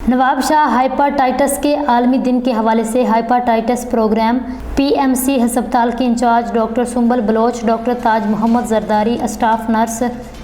نواب شاہ hepatitis کے عالمی دن کے حوالے سے ہیپاٹائٹس پروگرام PMC ہسپتال کے انچارج ڈاکٹر سنبل Baloch, doctor Taj Muhammad Zardari, staff nurse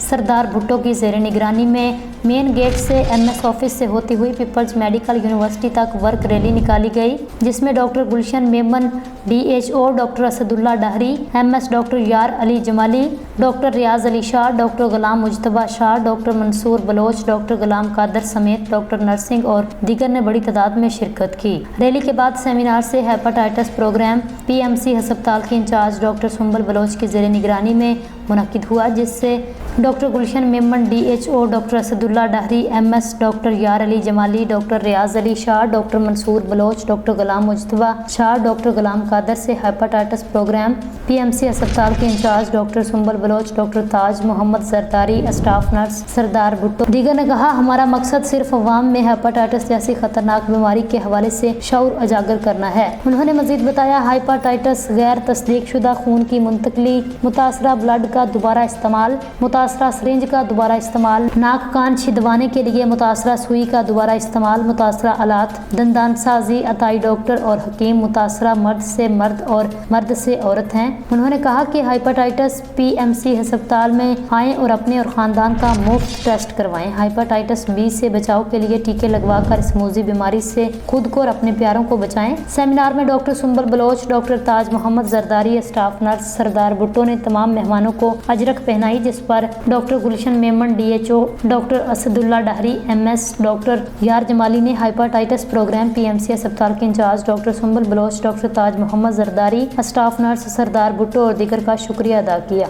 سردار بھٹو کی زیر نگرانی میں مین گیٹ سے MS آفس سے ہوتی ہوئی پیپلز میڈیکل یونیورسٹی تک ورک ریلی نکالی گئی، جس میں ڈاکٹر گلشن میمن DHO، ڈاکٹر اسد اللہ ڈاہری MS، ڈاکٹر یار علی جمالی، ڈاکٹر ریاض علی شاہ، ڈاکٹر غلام مجتبیٰ شاہ، ڈاکٹر منصور بلوچ، ڈاکٹر غلام قادر سمیت ڈاکٹر نرسنگ اور دیگر نے بڑی تعداد میں شرکت کی۔ ریلی کے بعد سیمینار سے ہیپاٹائٹس پروگرام PMC ہسپتال کے انچارج ڈاکٹر سنبل بلوچ کی زیر نگرانی میں منعقد ہوا، جس سے ڈاکٹر گلشن میمن DHO، ڈاکٹر اسد اللہ ڈاہری MS، ڈاکٹر یار علی جمالی، ڈاکٹر ریاض علی شاہ، ڈاکٹر منصور بلوچ، ڈاکٹر غلام مجتبیٰ شاہ، ڈاکٹر غلام قادر سے ہیپاٹائٹس پروگرام PMC ہسپتال کے انچارج ڈاکٹر سنبل Baloch, doctor Taj Muhammad Zardari, staff nurse سردار بھٹو دیگر نے کہا، ہمارا مقصد صرف عوام میں ہیپاٹائٹس جیسی خطرناک بیماری کے حوالے سے شعور اجاگر کرنا ہے۔ انہوں نے مزید بتایا، ہیپاٹائٹس غیر تصدیق شدہ خون کی منتقلی، متاثرہ بلڈ کا دوبارہ استعمال، متاثرہ سرنج کا دوبارہ استعمال، ناک کان چھدوانے کے لیے متاثرہ سوئی کا دوبارہ استعمال، متاثرہ آلات، دندان سازی، عطائی ڈاکٹر اور حکیم متاثرہ مرد سے مرد اور مرد سے عورت ہیں۔ انہوں نے کہا کہ ہیپاٹائٹس PMC ہسپتال میں آئیں اور اپنے اور خاندان کا مفت ٹیسٹ کروائیں۔ ہیپاٹائٹس B سے بچاؤ کے لیے ٹیکے لگوا کر اس موذی بیماری سے خود کو اور اپنے پیاروں کو بچائیں۔ سیمینار میں ڈاکٹر سنبل Baloch, doctor Taj Muhammad Zardari, staff nurse سردار بھٹو نے تمام مہمانوں کو اجرک پہنائی، جس پر ڈاکٹر گلشن میمن DHO، ڈاکٹر اسد اللہ ڈاہری MS، ڈاکٹر یار جمالی نے ہیپاٹائٹس پروگرام PMC ہسپتال کے انچارج ڈاکٹر سنبل Baloch, doctor Taj Muhammad Zardari, staff nurse سردار بھٹو اور دیگر کا شکریہ ادا کیا۔